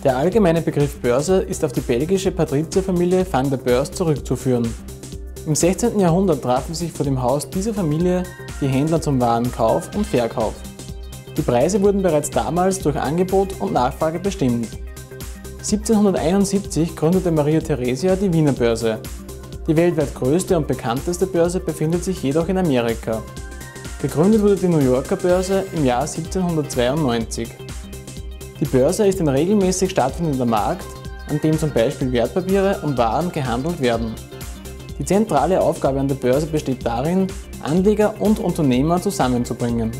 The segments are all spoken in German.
Der allgemeine Begriff Börse ist auf die belgische Patrizierfamilie van der Beurs zurückzuführen. Im 16. Jahrhundert trafen sich vor dem Haus dieser Familie die Händler zum Warenkauf und Verkauf. Die Preise wurden bereits damals durch Angebot und Nachfrage bestimmt. 1771 gründete Maria Theresia die Wiener Börse. Die weltweit größte und bekannteste Börse befindet sich jedoch in Amerika. Gegründet wurde die New Yorker Börse im Jahr 1792. Die Börse ist ein regelmäßig stattfindender Markt, an dem zum Beispiel Wertpapiere und Waren gehandelt werden. Die zentrale Aufgabe an der Börse besteht darin, Anleger und Unternehmer zusammenzubringen.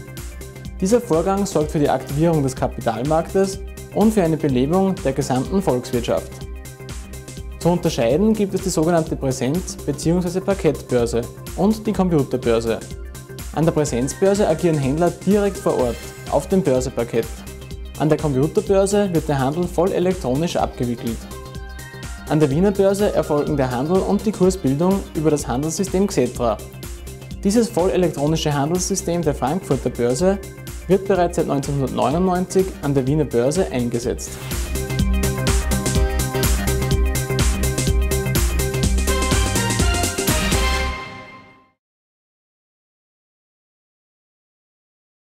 Dieser Vorgang sorgt für die Aktivierung des Kapitalmarktes und für eine Belebung der gesamten Volkswirtschaft. Zu unterscheiden gibt es die sogenannte Präsenz- bzw. Parkettbörse und die Computerbörse. An der Präsenzbörse agieren Händler direkt vor Ort, auf dem Börseparkett. An der Computerbörse wird der Handel voll elektronisch abgewickelt. An der Wiener Börse erfolgen der Handel und die Kursbildung über das Handelssystem Xetra. Dieses vollelektronische Handelssystem der Frankfurter Börse wird bereits seit 1999 an der Wiener Börse eingesetzt.